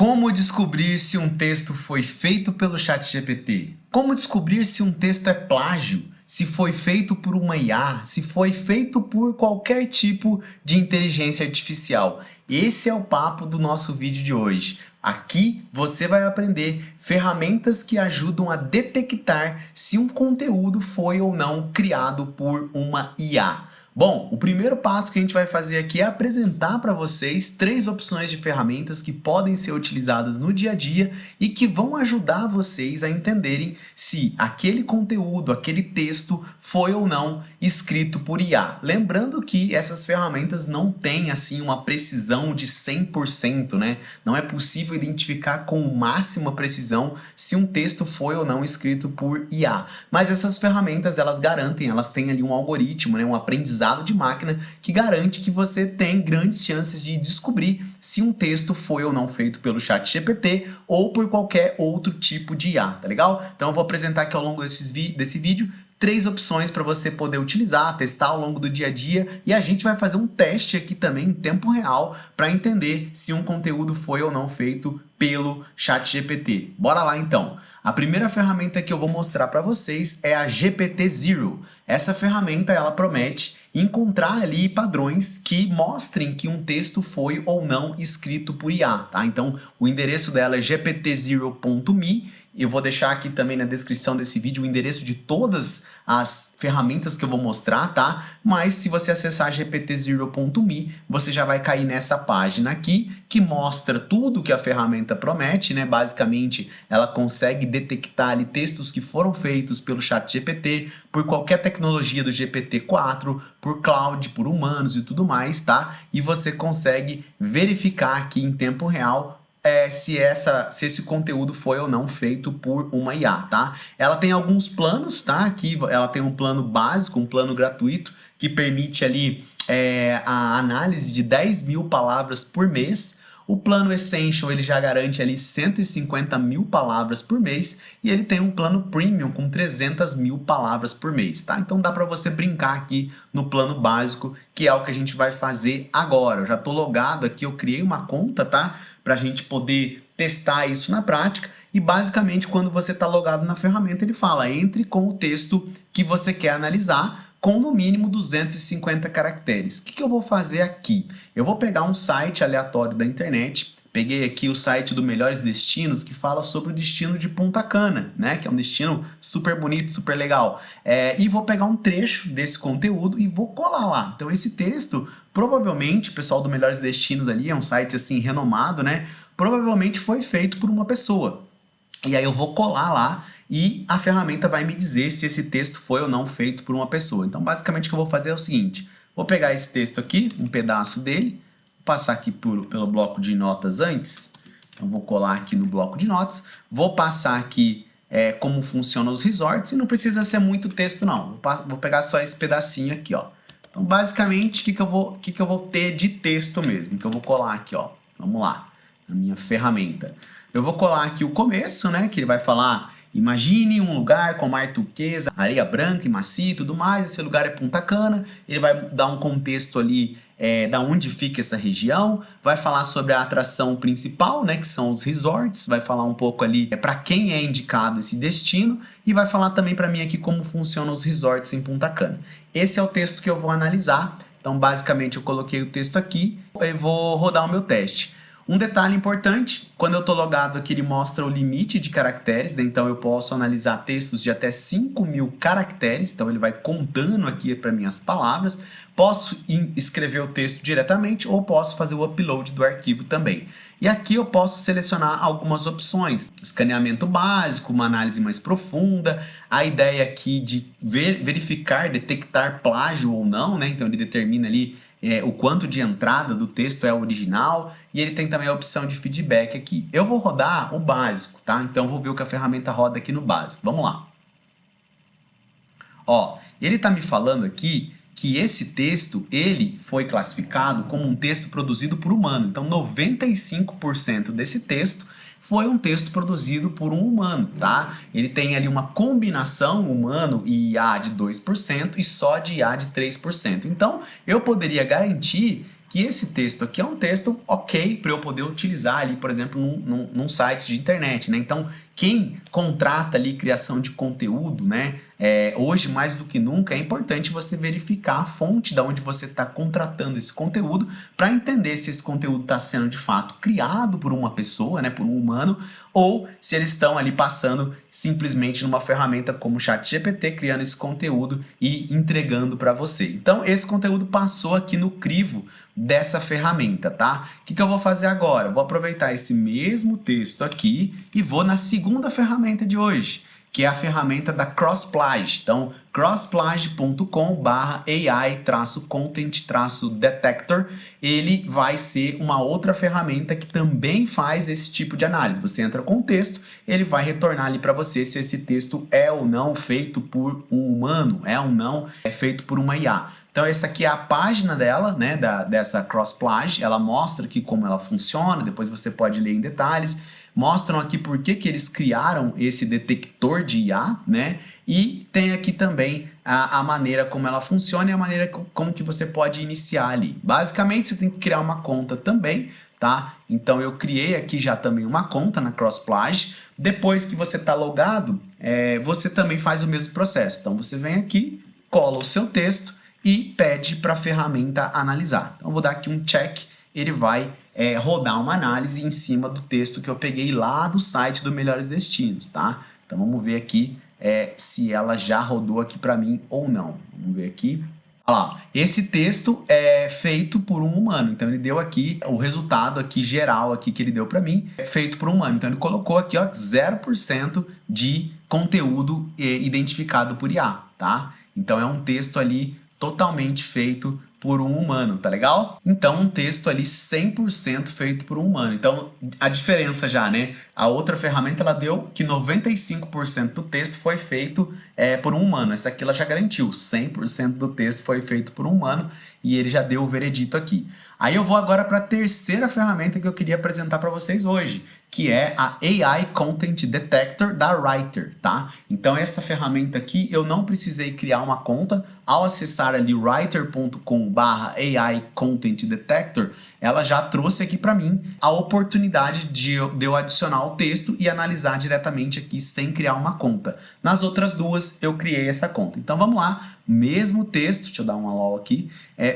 Como descobrir se um texto foi feito pelo ChatGPT? Como descobrir se um texto é plágio? Se foi feito por uma IA? Se foi feito por qualquer tipo de inteligência artificial? Esse é o papo do nosso vídeo de hoje. Aqui você vai aprender ferramentas que ajudam a detectar se um conteúdo foi ou não criado por uma IA. Bom, o primeiro passo que a gente vai fazer aqui é apresentar para vocês 3 opções de ferramentas que podem ser utilizadas no dia a dia e que vão ajudar vocês a entenderem se aquele conteúdo, aquele texto foi ou não escrito por IA. Lembrando que essas ferramentas não têm assim uma precisão de 100%, né? Não é possível identificar com máxima precisão se um texto foi ou não escrito por IA. Mas essas ferramentas, elas garantem, elas têm ali um algoritmo, né? Um aprendizado de máquina que garante que você tem grandes chances de descobrir se um texto foi ou não feito pelo ChatGPT ou por qualquer outro tipo de IA, tá legal? Então eu vou apresentar aqui ao longo desse vídeo 3 opções para você poder utilizar, testar ao longo do dia a dia, e a gente vai fazer um teste aqui também em tempo real para entender se um conteúdo foi ou não feito pelo ChatGPT. Bora lá então! A primeira ferramenta que eu vou mostrar para vocês é a GPT-Zero. Essa ferramenta ela promete encontrar ali padrões que mostrem que um texto foi ou não escrito por IA, tá? Então o endereço dela é gpt0.me. Eu vou deixar aqui também na descrição desse vídeo o endereço de todas as ferramentas que eu vou mostrar, tá? Mas se você acessar gpt0.me, você já vai cair nessa página aqui, que mostra tudo que a ferramenta promete, né? Basicamente, ela consegue detectar ali textos que foram feitos pelo ChatGPT, por qualquer tecnologia do GPT-4, por cloud, por humanos e tudo mais, tá? E você consegue verificar aqui em tempo real se esse conteúdo foi ou não feito por uma IA, tá? Ela tem alguns planos, tá? Aqui ela tem um plano básico, um plano gratuito, que permite ali a análise de 10.000 palavras por mês. O plano Essential ele já garante ali 150.000 palavras por mês e ele tem um plano Premium com 300.000 palavras por mês, tá? Então dá para você brincar aqui no plano básico, que é o que a gente vai fazer agora. Eu já tô logado aqui, eu criei uma conta, tá? Para a gente poder testar isso na prática e basicamente quando você está logado na ferramenta ele fala entre com o texto que você quer analisar com no mínimo 250 caracteres. O que eu vou fazer aqui? Eu vou pegar um site aleatório da internet, peguei aqui o site do Melhores Destinos, que fala sobre o destino de Punta Cana, né? Que é um destino super bonito, super legal. E vou pegar um trecho desse conteúdo e vou colar lá. Então esse texto, provavelmente, o pessoal do Melhores Destinos ali, é um site assim renomado, né? Provavelmente foi feito por uma pessoa. E aí eu vou colar lá e a ferramenta vai me dizer se esse texto foi ou não feito por uma pessoa. Então basicamente o que eu vou fazer é o seguinte, vou pegar esse texto aqui, um pedaço dele, passar aqui pelo bloco de notas antes, então vou colar aqui no bloco de notas, vou passar aqui como funcionam os resorts e não precisa ser muito texto não, vou pegar só esse pedacinho aqui, ó. Então basicamente o que eu vou ter de texto mesmo, que eu vou colar aqui, ó, vamos lá, na minha ferramenta. Eu vou colar aqui o começo, né, que ele vai falar, imagine um lugar com mar turquesa, areia branca e macia e tudo mais, esse lugar é Punta Cana, ele vai dar um contexto ali da onde fica essa região, vai falar sobre a atração principal, né, que são os resorts, vai falar um pouco ali para quem é indicado esse destino e vai falar também para mim aqui como funcionam os resorts em Punta Cana. Esse é o texto que eu vou analisar, então basicamente eu coloquei o texto aqui e vou rodar o meu teste. Um detalhe importante, quando eu estou logado aqui ele mostra o limite de caracteres, né? Então eu posso analisar textos de até 5.000 caracteres, então ele vai contando aqui para mim as palavras, posso escrever o texto diretamente ou posso fazer o upload do arquivo também. E aqui eu posso selecionar algumas opções, escaneamento básico, uma análise mais profunda, a ideia aqui de verificar, detectar plágio ou não, né? Então ele determina ali o quanto de entrada do texto é o original e ele tem também a opção de feedback aqui. Eu vou rodar o básico, tá? Então vou ver o que a ferramenta roda aqui no básico. Vamos lá. Ó, ele está me falando aqui que esse texto, ele foi classificado como um texto produzido por humano. Então 95% desse texto foi um texto produzido por um humano, tá? Ele tem ali uma combinação humano e IA de 2% e só de IA de 3%. Então, eu poderia garantir que esse texto aqui é um texto ok para eu poder utilizar ali, por exemplo, num site de internet, né? Então, quem contrata ali criação de conteúdo, né? Hoje, mais do que nunca, é importante você verificar a fonte da onde você está contratando esse conteúdo para entender se esse conteúdo está sendo de fato criado por uma pessoa, né? Por um humano, ou se eles estão ali passando simplesmente numa ferramenta como o ChatGPT, criando esse conteúdo e entregando para você. Então, esse conteúdo passou aqui no crivo dessa ferramenta, tá? O que eu vou fazer agora? Eu vou aproveitar esse mesmo texto aqui e vou na segunda ferramenta de hoje, que é a ferramenta da Crossplage. Então, crossplage.com/AI-content-detector, ele vai ser uma outra ferramenta que também faz esse tipo de análise. Você entra com o texto, ele vai retornar ali para você se esse texto é ou não feito por um humano, é ou não feito por uma IA. Então, essa aqui é a página dela, né, dessa Crossplage. Ela mostra aqui como ela funciona, depois você pode ler em detalhes. Mostram aqui por que eles criaram esse detector de IA, né? E tem aqui também a maneira como ela funciona e a maneira como que você pode iniciar ali. Basicamente, você tem que criar uma conta também, tá? Então, eu criei aqui já também uma conta na Crossplage. Depois que você está logado, você também faz o mesmo processo. Então, você vem aqui, cola o seu texto e pede para a ferramenta analisar. Então, eu vou dar aqui um check, ele vai rodar uma análise em cima do texto que eu peguei lá do site do Melhores Destinos, tá? Então, vamos ver aqui se ela já rodou aqui para mim ou não. Vamos ver aqui. Olha lá, esse texto é feito por um humano, então ele deu aqui o resultado aqui geral aqui que ele deu para mim, é feito por um humano. Então ele colocou aqui, ó, 0% de conteúdo identificado por IA, tá? Então é um texto ali totalmente feito por um humano, tá legal? Então, um texto ali 100% feito por um humano. Então, a diferença já, né? A outra ferramenta, ela deu que 95% do texto foi feito por um humano. Essa aqui ela já garantiu, 100% do texto foi feito por um humano e ele já deu o veredito aqui. Aí eu vou agora para a terceira ferramenta que eu queria apresentar para vocês hoje, que é a AI Content Detector da Writer, tá? Então essa ferramenta aqui eu não precisei criar uma conta. Ao acessar ali writer.com/AI Content Detector, ela já trouxe aqui para mim a oportunidade de eu adicionar o texto e analisar diretamente aqui sem criar uma conta. Nas outras duas eu criei essa conta. Então vamos lá, mesmo texto, deixa eu dar um alô aqui,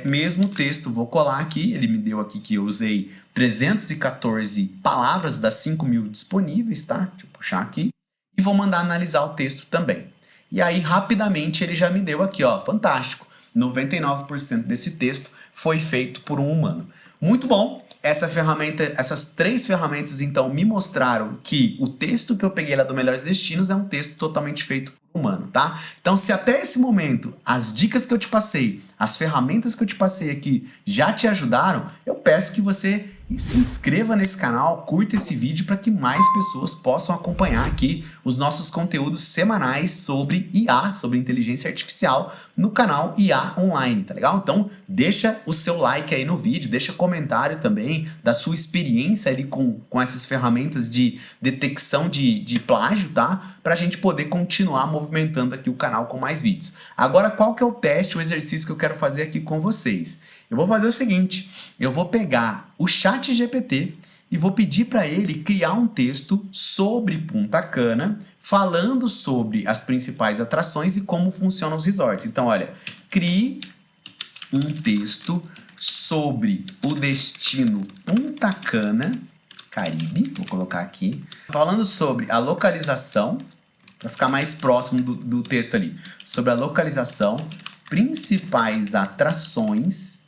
mesmo texto, vou colar aqui, ele me deu aqui que eu usei 314 palavras das 5.000 disponíveis, tá? Deixa eu puxar aqui e vou mandar analisar o texto também. E aí, rapidamente, ele já me deu aqui, ó, fantástico, 99% desse texto foi feito por um humano. Muito bom, essas três ferramentas, então, me mostraram que o texto que eu peguei lá do Melhores Destinos é um texto totalmente feito por um humano, tá? Então, se até esse momento, as dicas que eu te passei, as ferramentas que eu te passei aqui já te ajudaram, eu peço que você se inscreva nesse canal, curta esse vídeo para que mais pessoas possam acompanhar aqui os nossos conteúdos semanais sobre IA, sobre inteligência artificial, no canal IA Online, tá legal? Então, deixa o seu like aí no vídeo, deixa comentário também da sua experiência ali com essas ferramentas de detecção de plágio, tá? Para a gente poder continuar movimentando aqui o canal com mais vídeos. Agora, qual que é o teste, o exercício que eu quero fazer aqui com vocês? Eu vou fazer o seguinte, eu vou pegar o ChatGPT e vou pedir para ele criar um texto sobre Punta Cana, falando sobre as principais atrações e como funcionam os resorts. Então, olha, crie um texto sobre o destino Punta Cana, Caribe, vou colocar aqui, falando sobre a localização, para ficar mais próximo do texto ali, sobre a localização, principais atrações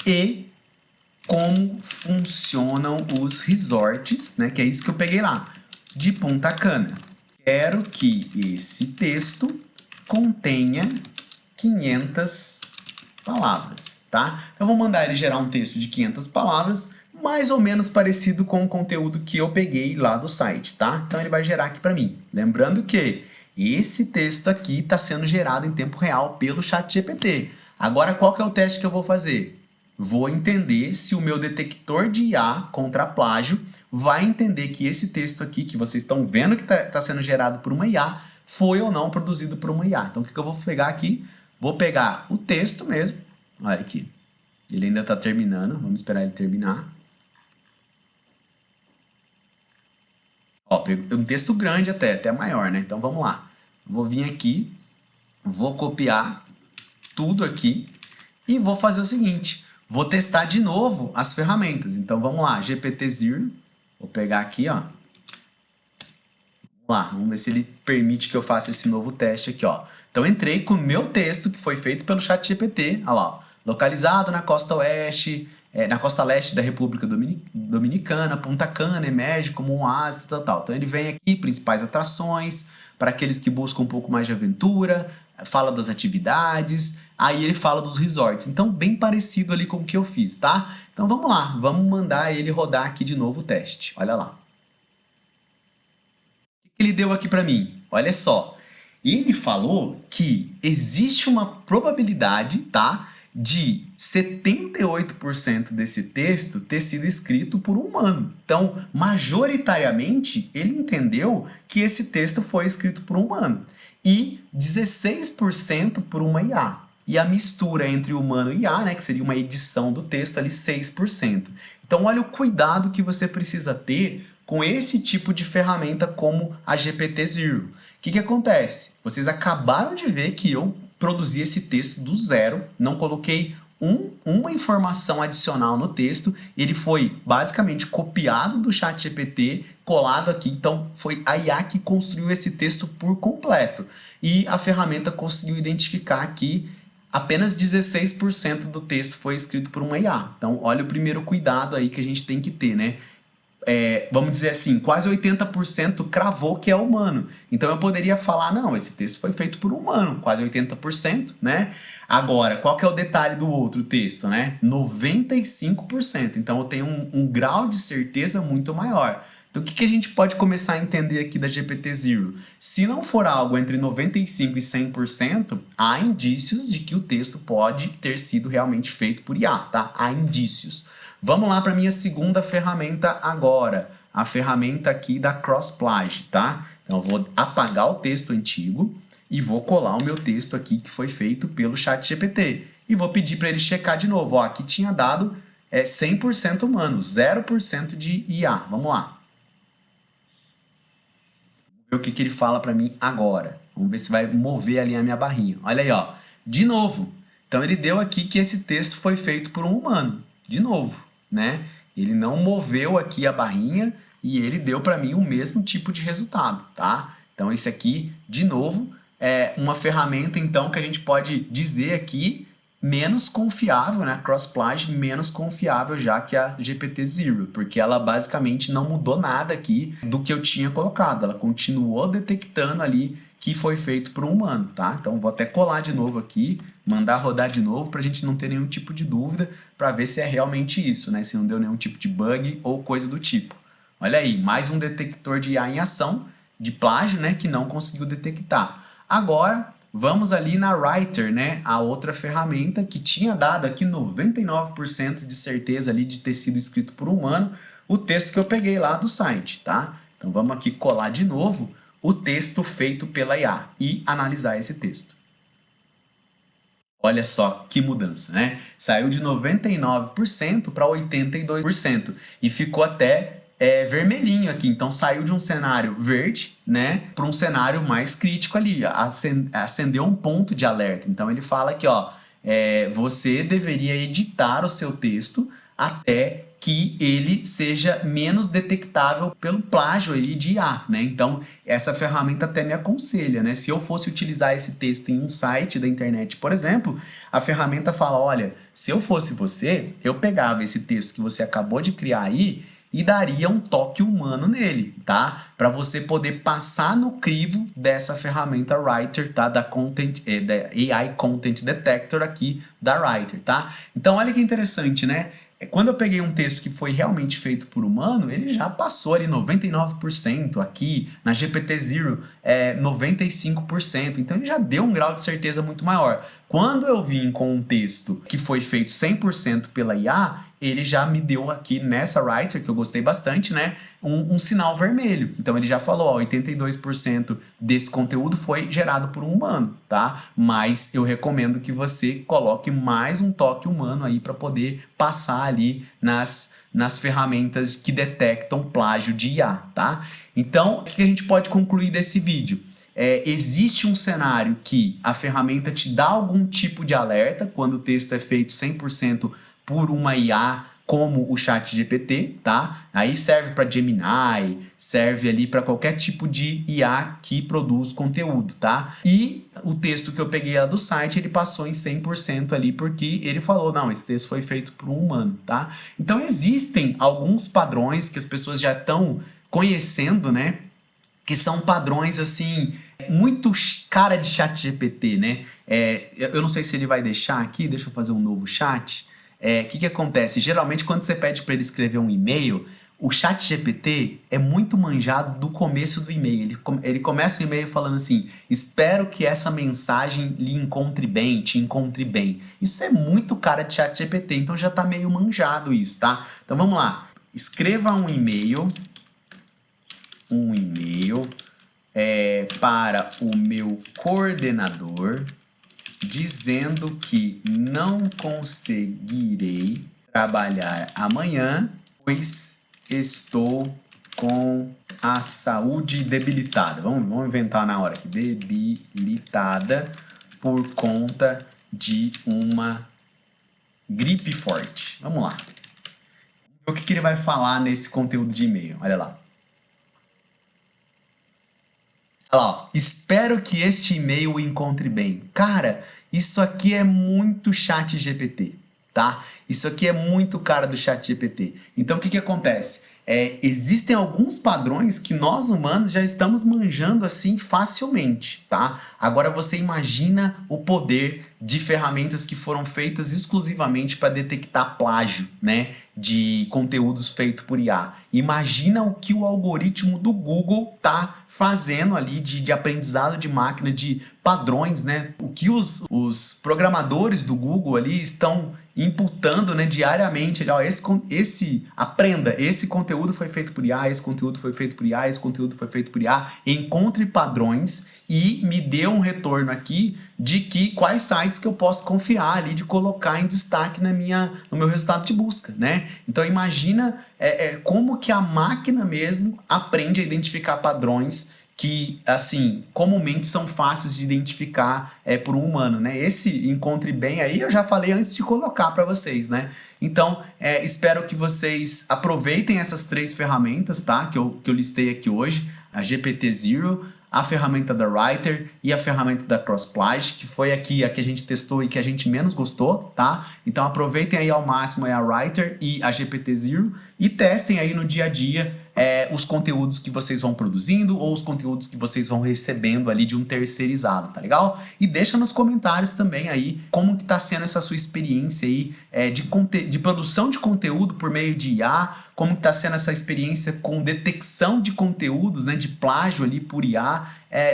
e como funcionam os resorts, né? Que é isso que eu peguei lá, de Punta Cana. Quero que esse texto contenha 500 palavras, tá? Então, eu vou mandar ele gerar um texto de 500 palavras, mais ou menos parecido com o conteúdo que eu peguei lá do site, tá? Então, ele vai gerar aqui para mim. Lembrando que esse texto aqui está sendo gerado em tempo real pelo ChatGPT. Agora, qual que é o teste que eu vou fazer? Vou entender se o meu detector de IA contra plágio vai entender que esse texto aqui, que vocês estão vendo que está sendo gerado por uma IA, foi ou não produzido por uma IA. Então, o que eu vou pegar aqui? Vou pegar o texto mesmo, olha aqui, Ele ainda está terminando, vamos esperar ele terminar. Ó, pegou um texto grande até maior, né? Então vamos lá. Vou vir aqui, vou copiar tudo aqui e vou fazer o seguinte, vou testar de novo as ferramentas. Então vamos lá, GPT-Zero, vou pegar aqui, ó. Vamos lá, vamos ver se ele permite que eu faça esse novo teste aqui, ó. Então entrei com o meu texto que foi feito pelo ChatGPT, olha lá, ó, localizado na costa oeste, na costa leste da República Dominicana, Punta Cana emerge como um oásis, tal. Então ele vem aqui, principais atrações, para aqueles que buscam um pouco mais de aventura, fala das atividades, aí ele fala dos resorts. Então bem parecido ali com o que eu fiz, tá? Então vamos lá, vamos mandar ele rodar aqui de novo o teste, olha lá. O que ele deu aqui para mim? Olha só, ele falou que existe uma probabilidade, tá, de 78% desse texto ter sido escrito por um humano. Então, majoritariamente, ele entendeu que esse texto foi escrito por um humano. E 16% por uma IA. E a mistura entre humano e IA, né, que seria uma edição do texto ali, 6%. Então, olha o cuidado que você precisa ter com esse tipo de ferramenta como a GPT-Zero. O que acontece? Vocês acabaram de ver que eu produzi esse texto do zero, não coloquei uma informação adicional no texto, ele foi basicamente copiado do ChatGPT, colado aqui, então foi a IA que construiu esse texto por completo. E a ferramenta conseguiu identificar aqui apenas 16% do texto foi escrito por uma IA. Então, olha o primeiro cuidado aí que a gente tem que ter, né? Vamos dizer assim, quase 80% cravou que é humano. Então eu poderia falar, não, esse texto foi feito por um humano, quase 80%, né? Agora, qual que é o detalhe do outro texto, né? 95%. Então eu tenho um grau de certeza muito maior. Então o que a gente pode começar a entender aqui da GPT-Zero? Se não for algo entre 95% e 100%, há indícios de que o texto pode ter sido realmente feito por IA, tá? Há indícios. Vamos lá para a minha segunda ferramenta agora, a ferramenta aqui da Crossplage, tá? Então eu vou apagar o texto antigo e vou colar o meu texto aqui que foi feito pelo ChatGPT. E vou pedir para ele checar de novo. Ó, aqui tinha dado 100% humano, 0% de IA. Vamos lá. Vamos ver o que ele fala para mim agora. Vamos ver se vai mover ali a minha barrinha. Olha aí, ó. De novo. Então ele deu aqui que esse texto foi feito por um humano. De novo, né? Ele não moveu aqui a barrinha e ele deu para mim o mesmo tipo de resultado, tá? Então esse aqui, de novo, é uma ferramenta então que a gente pode dizer aqui menos confiável, né? Crossplage menos confiável já que a GPT-Zero, porque ela basicamente não mudou nada aqui do que eu tinha colocado. Ela continuou detectando ali que foi feito por um humano, tá? Então vou até colar de novo aqui, mandar rodar de novo para a gente não ter nenhum tipo de dúvida, para ver se é realmente isso, né? Se não deu nenhum tipo de bug ou coisa do tipo. Olha aí, mais um detector de IA em ação, de plágio, né? Que não conseguiu detectar. Agora, vamos ali na Writer, né? A outra ferramenta que tinha dado aqui 99% de certeza ali de ter sido escrito por um humano, o texto que eu peguei lá do site, tá? Então vamos aqui colar de novo o texto feito pela IA e analisar esse texto. Olha só que mudança, né? Saiu de 99% para 82% e ficou até vermelhinho aqui. Então saiu de um cenário verde, né, para um cenário mais crítico ali. Acendeu um ponto de alerta. Então ele fala aqui, ó, você deveria editar o seu texto até que ele seja menos detectável pelo plágio ali de IA, né? Então, essa ferramenta até me aconselha, né? Se eu fosse utilizar esse texto em um site da internet, por exemplo, a ferramenta fala, olha, se eu fosse você, eu pegava esse texto que você acabou de criar aí e daria um toque humano nele, tá? Para você poder passar no crivo dessa ferramenta Writer, tá? Da AI Content Detector aqui da Writer, tá? Então, olha que interessante, né? Quando eu peguei um texto que foi realmente feito por humano, ele já passou ali 99%, aqui na GPT-Zero 95%, então ele já deu um grau de certeza muito maior. Quando eu vim com um texto que foi feito 100% pela IA, ele já me deu aqui nessa Writer, que eu gostei bastante, né? um sinal vermelho. Então ele já falou, ó, 82% desse conteúdo foi gerado por um humano, tá? Mas eu recomendo que você coloque mais um toque humano aí para poder passar ali nas ferramentas que detectam plágio de IA, tá? Então, o que a gente pode concluir desse vídeo? Existe um cenário que a ferramenta te dá algum tipo de alerta quando o texto é feito 100% por uma IA, como o ChatGPT, tá? Aí serve para Gemini, serve ali para qualquer tipo de IA que produz conteúdo, tá? E o texto que eu peguei lá do site, ele passou em 100% ali, porque ele falou, não, esse texto foi feito por um humano, tá? Então existem alguns padrões que as pessoas já estão conhecendo, né? Que são padrões, assim, muito cara de ChatGPT, né? Eu não sei se ele vai deixar aqui, deixa eu fazer um novo chat. O que acontece? Geralmente, quando você pede para ele escrever um e-mail, o ChatGPT é muito manjado do começo do e-mail. Ele começa o e-mail falando assim, espero que essa mensagem lhe encontre bem, te encontre bem. Isso é muito cara de ChatGPT, então já tá meio manjado isso, tá? Então vamos lá. Escreva um e-mail para o meu coordenador dizendo que não conseguirei trabalhar amanhã, pois estou com a saúde debilitada. Vamos inventar na hora aqui. Debilitada por conta de uma gripe forte. Vamos lá. O que ele vai falar nesse conteúdo de e-mail? Olha lá. Olha lá, ó. Espero que este e-mail o encontre bem. Cara, isso aqui é muito ChatGPT, tá? Isso aqui é muito cara do ChatGPT. Então, o que acontece? Existem alguns padrões que nós humanos já estamos manjando assim facilmente, tá? Agora você imagina o poder de ferramentas que foram feitas exclusivamente para detectar plágio, né? De conteúdos feitos por IA. Imagina o que o algoritmo do Google tá fazendo ali de aprendizado de máquina, de padrões, né? O que os programadores do Google ali estão imputando, né, diariamente, ó, aprenda, esse conteúdo foi feito por IA, esse conteúdo foi feito por IA, esse conteúdo foi feito por IA, encontre padrões e me dê um retorno aqui de quais sites que eu posso confiar ali, de colocar em destaque no meu resultado de busca, né? Então imagina como que a máquina mesmo aprende a identificar padrões que, assim, comumente são fáceis de identificar por um humano, né? Esse encontre bem aí eu já falei antes de colocar para vocês, né? Então, espero que vocês aproveitem essas 3 ferramentas, tá? Que eu listei aqui hoje, a GPT-Zero, a ferramenta da Writer e a ferramenta da Crossplage, que foi aqui a que a gente testou e que a gente menos gostou, tá? Então aproveitem aí ao máximo a Writer e a GPT-Zero e testem aí no dia a dia os conteúdos que vocês vão produzindo ou os conteúdos que vocês vão recebendo ali de um terceirizado, tá legal? E deixa nos comentários também aí como que tá sendo essa sua experiência aí de produção de conteúdo por meio de IA, como que tá sendo essa experiência com detecção de conteúdos, né, de plágio ali por IA.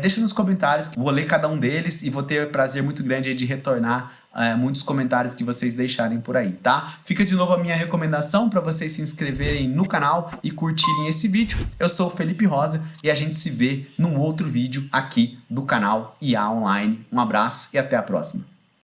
Deixa nos comentários, que vou ler cada um deles e vou ter prazer muito grande aí de retornar muitos comentários que vocês deixarem por aí, tá? Fica de novo a minha recomendação para vocês se inscreverem no canal e curtirem esse vídeo. Eu sou o Felipe Rosa e a gente se vê num outro vídeo aqui do canal IA Online. Um abraço e até a próxima.